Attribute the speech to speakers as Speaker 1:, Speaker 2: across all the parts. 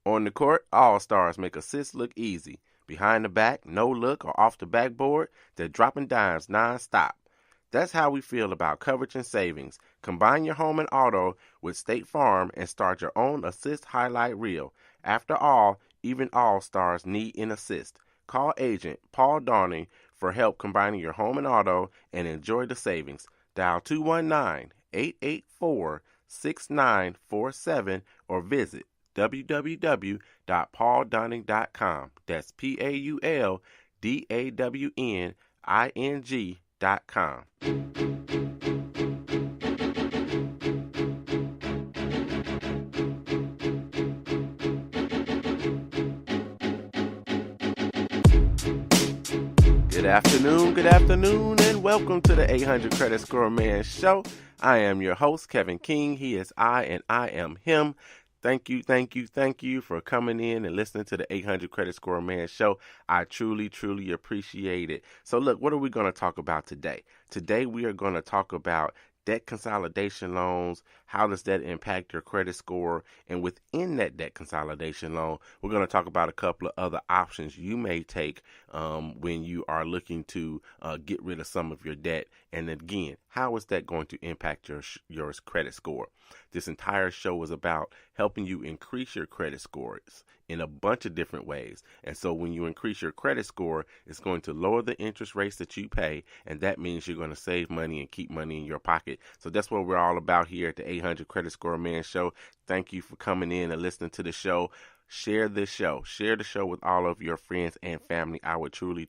Speaker 1: On the court, all stars make assists look easy. Behind the back, no look, or off the backboard, they're dropping dimes non-stop. That's how we feel about coverage and savings. Combine your home and auto with State Farm and start your own assist highlight reel. After all, even all stars need an assist. Call agent Paul Darning for help combining your home and auto and enjoy the savings. Dial 219-884-6947 or visit www.pauldowning.com. That's PAULDAWNING.com. Good afternoon, and welcome to the 800 Credit Score Man Show. I am your host, Kevin King. He is I, and I am him. Thank you for coming in and listening to the 800 Credit Score Man Show. I truly appreciate it. So look, what are we going to talk about today? Today we are going to talk about debt consolidation loans. How does that impact your credit score? And within that debt consolidation loan, we're going to talk about a couple of other options you may take when you are looking to get rid of some of your debt. And again, how is that going to impact your credit score? This entire show is about helping you increase your credit scores in a bunch of different ways. And so when you increase your credit score, it's going to lower the interest rates that you pay, and that means you're going to save money and keep money in your pocket. So that's what we're all about here at the 800 Credit Score Man Show. Thank you for coming in and listening to the show. Share this show. Share the show with all of your friends and family. I would truly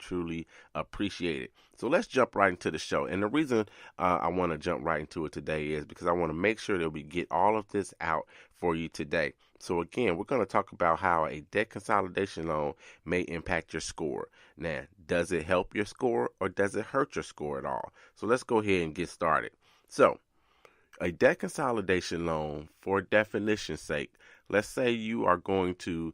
Speaker 1: appreciate it. So let's jump right into the show. And the reason I want to jump right into it today is because I want to make sure that we get all of this out for you today. So again, we're going to talk about how a debt consolidation loan may impact your score. Now, does it help your score or does it hurt your score at all? So let's go ahead and get started. So a debt consolidation loan, for definition's sake, let's say you are going to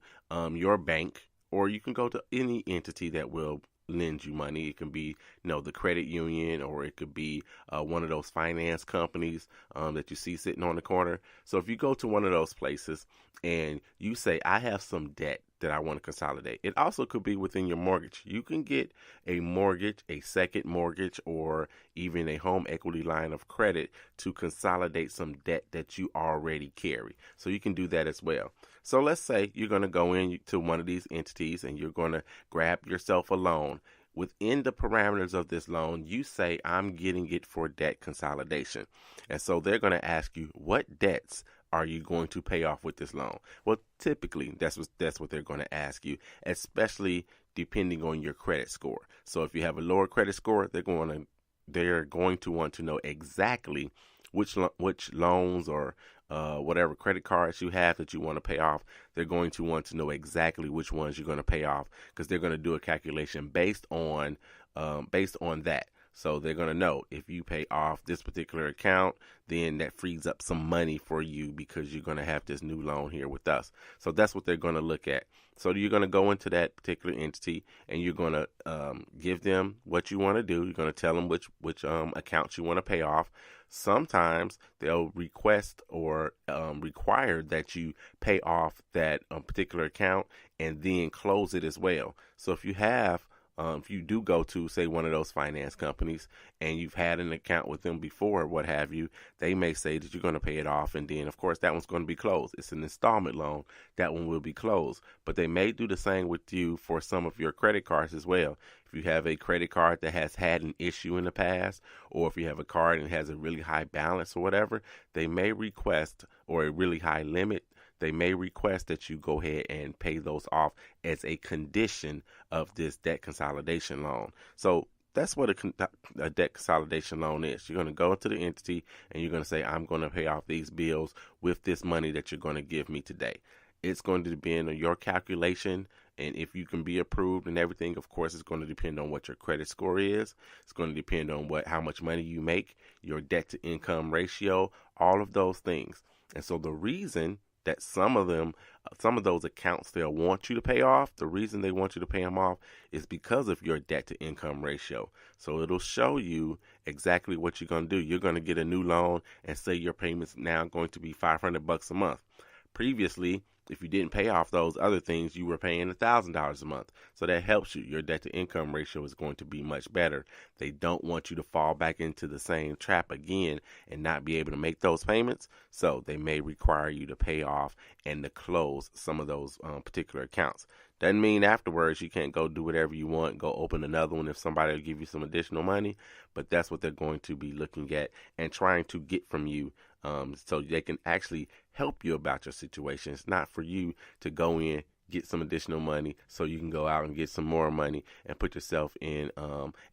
Speaker 1: your bank, or you can go to any entity that will lend you money. It can be, the credit union, or it could be one of those finance companies that you see sitting on the corner. So if you go to one of those places and you say, I have some debt that I want to consolidate. It also could be within your mortgage. You can get a mortgage, a second mortgage, or even a home equity line of credit to consolidate some debt that you already carry. So you can do that as well. So let's say you're going to go into one of these entities and you're going to grab yourself a loan. Within the parameters of this loan, you say, I'm getting it for debt consolidation. And so they're going to ask you, what debts are you going to pay off with this loan? Well, typically, that's what they're going to ask you, especially depending on your credit score. So if you have a lower credit score, they're going to want to know exactly which loans or whatever credit cards you have that you want to pay off. They're going to want to know exactly which ones you're going to pay off, because they're going to do a calculation based on that. So they're going to know if you pay off this particular account, then that frees up some money for you because you're going to have this new loan here with us. So that's what they're going to look at. So you're going to go into that particular entity and you're going to give them what you want to do. You're going to tell them which accounts you want to pay off. Sometimes they'll request or require that you pay off that particular account and then close it as well. So if you do go to, say, one of those finance companies and you've had an account with them before, what have you, they may say that you're going to pay it off, and then, of course, that one's going to be closed. It's an installment loan. That one will be closed. But they may do the same with you for some of your credit cards as well. If you have a credit card that has had an issue in the past, or if you have a card and has a really high balance or whatever, they may request, or a really high limit, they may request that you go ahead and pay those off as a condition of this debt consolidation loan. So that's what a debt consolidation loan is. You're going to go into the entity and you're going to say, I'm going to pay off these bills with this money that you're going to give me today. It's going to depend on your calculation, and if you can be approved and everything. Of course, it's going to depend on what your credit score is. It's going to depend on how much money you make, your debt to income ratio, all of those things. And so the reason that some of those accounts they'll want you to pay off, the reason they want you to pay them off is because of your debt to income ratio. So it'll show you exactly what you're going to do. You're going to get a new loan and say your payment's now going to be $500 a month. Previously, if you didn't pay off those other things, you were paying $1,000 a month. So that helps you. Your debt to income ratio is going to be much better. They don't want you to fall back into the same trap again and not be able to make those payments. So they may require you to pay off and to close some of those particular accounts. Doesn't mean afterwards you can't go do whatever you want, go open another one if somebody will give you some additional money, but that's what they're going to be looking at and trying to get from you, so they can actually help you about your situation. It's not for you to go in, get some additional money so you can go out and get some more money and put yourself in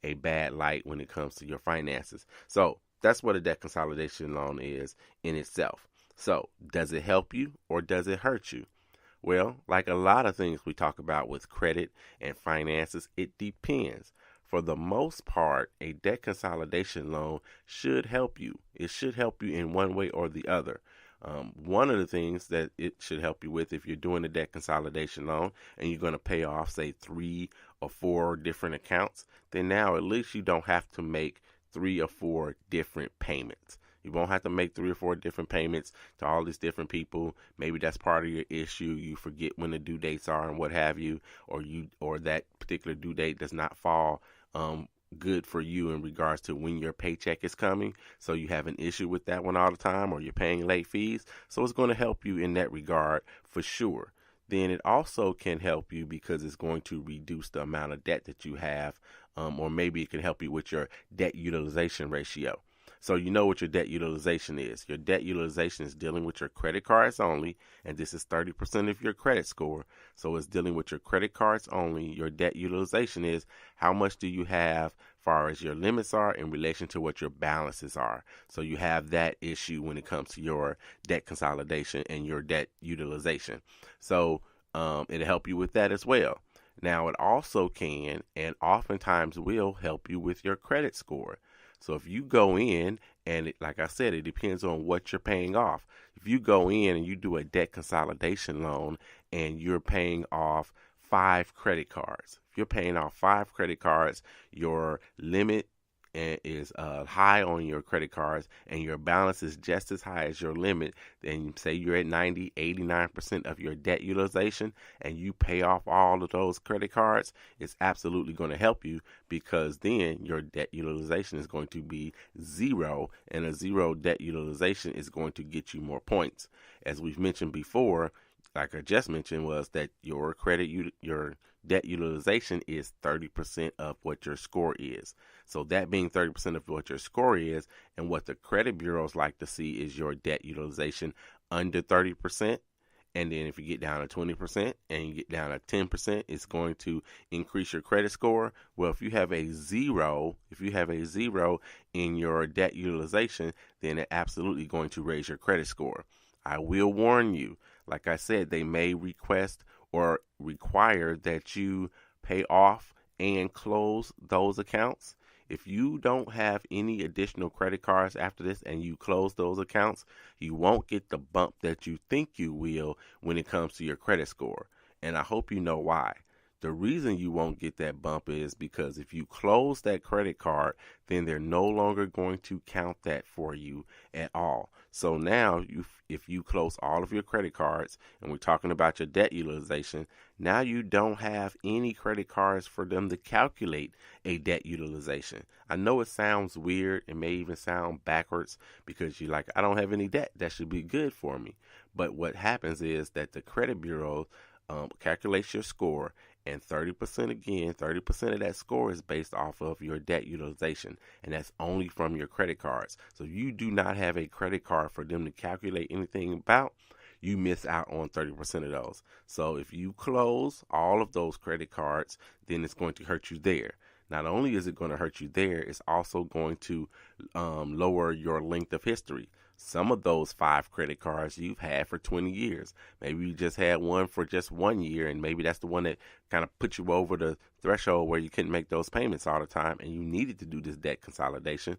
Speaker 1: a bad light when it comes to your finances. So that's what a debt consolidation loan is in itself. So does it help you or does it hurt you? Well, like a lot of things we talk about with credit and finances, it depends. For the most part, a debt consolidation loan should help you. It should help you in one way or the other. One of the things that it should help you with, if you're doing a debt consolidation loan and you're going to pay off, say, 3 or 4 different accounts, then now at least you don't have to make 3 or 4 different payments. You won't have to make 3 or 4 different payments to all these different people. Maybe that's part of your issue. You forget when the due dates are and what have you, or that particular due date does not fall good for you in regards to when your paycheck is coming. So you have an issue with that one all the time, or you're paying late fees. So it's going to help you in that regard for sure. Then it also can help you because it's going to reduce the amount of debt that you have, or maybe it can help you with your debt utilization ratio. So you know what your debt utilization is. Your debt utilization is dealing with your credit cards only, and this is 30% of your credit score. So it's dealing with your credit cards only. Your debt utilization is how much do you have far as your limits are in relation to what your balances are. So you have that issue when it comes to your debt consolidation and your debt utilization. So it'll help you with that as well. Now, it also can and oftentimes will help you with your credit score. So if you go in and like I said, it depends on what you're paying off. If you go in and you do a debt consolidation loan and you're paying off 5 credit cards, if you're paying off 5 credit cards, your limit is high on your credit cards and your balance is just as high as your limit, then say you're at 90, 89% of your debt utilization and you pay off all of those credit cards, it's absolutely going to help you because then your debt utilization is going to be 0, and a 0 debt utilization is going to get you more points. As we've mentioned before, like I just mentioned, was that your your debt utilization is 30% of what your score is. So that being 30% of what your score is, and what the credit bureaus like to see is your debt utilization under 30%. And then if you get down to 20% and you get down to 10%, it's going to increase your credit score. Well, if you have a zero in your debt utilization, then it's absolutely going to raise your credit score. I will warn you, like I said, they may request or require that you pay off and close those accounts. If you don't have any additional credit cards after this and you close those accounts, you won't get the bump that you think you will when it comes to your credit score. And I hope you know why. The reason you won't get that bump is because if you close that credit card, then they're no longer going to count that for you at all. So now, if you close all of your credit cards, and we're talking about your debt utilization, now you don't have any credit cards for them to calculate a debt utilization. I know it sounds weird. It may even sound backwards because you're like, I don't have any debt. That should be good for me. But what happens is that the credit bureau calculates your score, and 30% of that score is based off of your debt utilization, and that's only from your credit cards. So you do not have a credit card for them to calculate anything about, you miss out on 30% of those. So if you close all of those credit cards, then it's going to hurt you there. Not only is it going to hurt you there, it's also going to lower your length of history. Some of those 5 credit cards you've had for 20 years. Maybe you just had one for just 1 year, and maybe that's the one that kind of put you over the threshold where you couldn't make those payments all the time, and you needed to do this debt consolidation.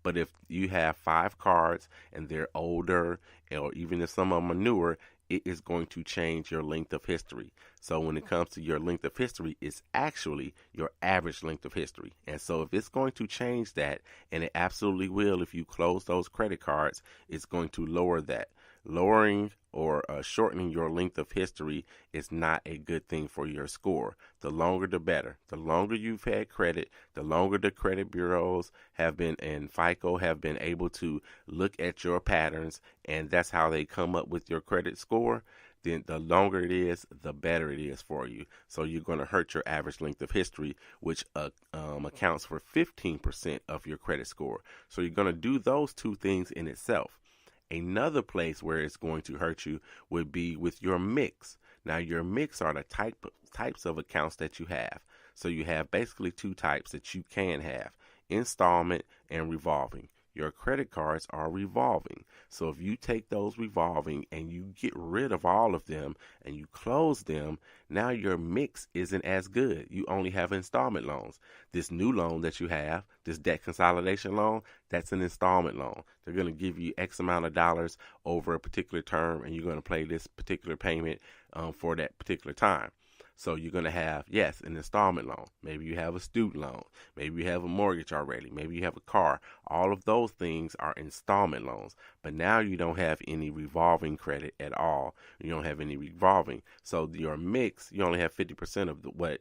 Speaker 1: But if you have 5 cards and they're older, or even if some of them are newer, it is going to change your length of history. So when it comes to your length of history, it's actually your average length of history. And so if it's going to change that, and it absolutely will if you close those credit cards, it's going to lower that. lowering or shortening your length of history is not a good thing for your score. The longer the better. The longer you've had credit, the longer the credit bureaus have been and FICO have been able to look at your patterns, and that's how they come up with your credit score. Then the longer it is, the better it is for you. So you're going to hurt your average length of history, which accounts for 15% of your credit score. So you're going to do those two things in itself. Another place where it's going to hurt you would be with your mix. Now, your mix are the types of accounts that you have. So you have basically two types that you can have: installment and revolving. Your credit cards are revolving. So if you take those revolving and you get rid of all of them and you close them, now your mix isn't as good. You only have installment loans. This new loan that you have, this debt consolidation loan, that's an installment loan. They're going to give you X amount of dollars over a particular term, and you're going to pay this particular payment for that particular time. So you're going to have, yes, an installment loan. Maybe you have a student loan. Maybe you have a mortgage already. Maybe you have a car. All of those things are installment loans. But now you don't have any revolving credit at all. You don't have any revolving. So your mix, you only have 50% of what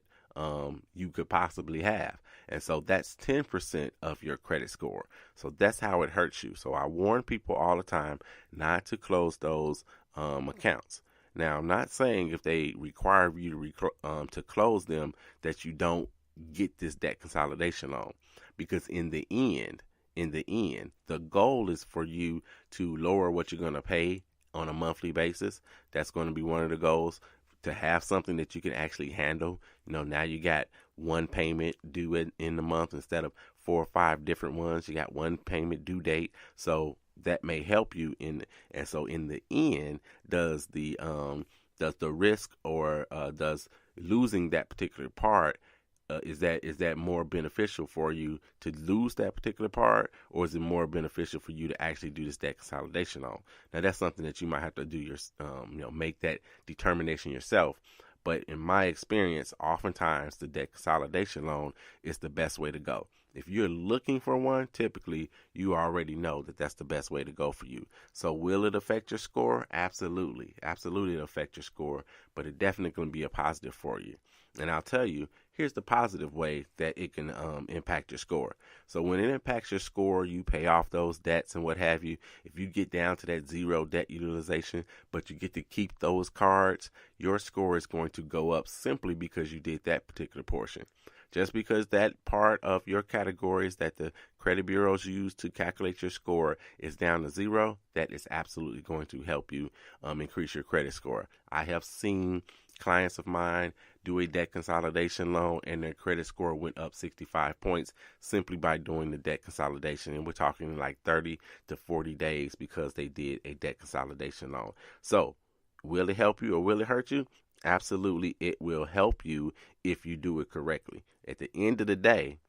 Speaker 1: you could possibly have. And so that's 10% of your credit score. So that's how it hurts you. So I warn people all the time not to close those accounts. Now, I'm not saying if they require you to close them that you don't get this debt consolidation loan, because in the end, the goal is for you to lower what you're going to pay on a monthly basis. That's going to be one of the goals, to have something that you can actually handle. Now you got one payment due in the month instead of 4 or 5 different ones. You got one payment due date. So that may help you and so in the end, does the risk or does losing that particular part, is that more beneficial for you to lose that particular part, or is it more beneficial for you to actually do this debt consolidation on? Now that's something that you might have to do make that determination yourself. But in my experience, oftentimes the debt consolidation loan is the best way to go. If you're looking for one, typically you already know that that's the best way to go for you. So will it affect your score? Absolutely. Absolutely it'll affect your score, but it definitely going to be a positive for you. And I'll tell you, here's the positive way that it can impact your score. So when it impacts your score, you pay off those debts and what have you. If you get down to that 0 debt utilization, but you get to keep those cards, your score is going to go up simply because you did that particular portion. Just because that part of your categories that the credit bureaus use to calculate your score is down to 0, that is absolutely going to help you increase your credit score. I have seen clients of mine do a debt consolidation loan and their credit score went up 65 points simply by doing the debt consolidation. And we're talking like 30 to 40 days because they did a debt consolidation loan. So will it help you or will it hurt you? Absolutely, it will help you if you do it correctly. At the end of the day,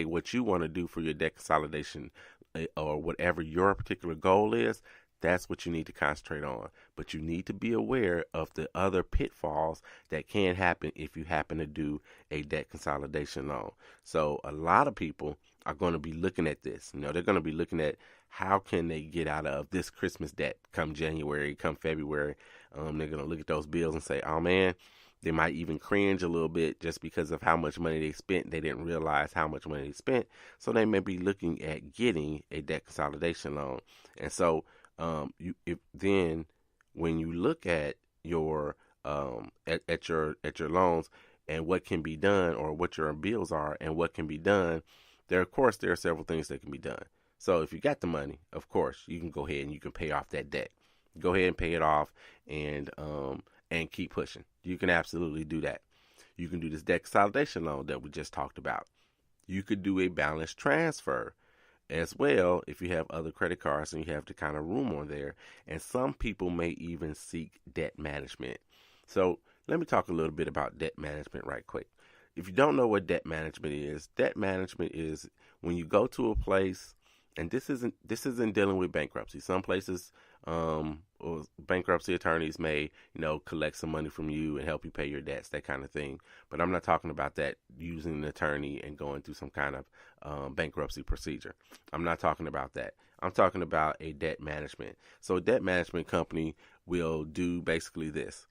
Speaker 1: what you want to do for your debt consolidation or whatever your particular goal is, that's what you need to concentrate on. But you need to be aware of the other pitfalls that can happen if you happen to do a debt consolidation loan. So a lot of people are going to be looking at this. They're going to be looking at how can they get out of this Christmas debt come January, come February. They're going to look at those bills and say, oh man, they might even cringe a little bit just because of how much money they spent. They didn't realize how much money they spent. So they may be looking at getting a debt consolidation loan. And so when you look at your at your loans and what can be done, or what your bills are and what can be done, there are several things that can be done. So if you got the money, of course, you can go ahead and you can pay off that debt. Go ahead and pay it off and keep pushing. You can absolutely do that. You can do this debt consolidation loan that we just talked about. You could do a balance transfer as well if you have other credit cards and you have the kind of room on there. And some people may even seek debt management. So let me talk a little bit about debt management right quick. If you don't know what debt management is when you go to a place, and this isn't dealing with bankruptcy. Some places, or bankruptcy attorneys may, collect some money from you and help you pay your debts, that kind of thing. But I'm not talking about that, using an attorney and going through some kind of bankruptcy procedure. I'm not talking about that. I'm talking about a debt management. So a debt management company will do basically this.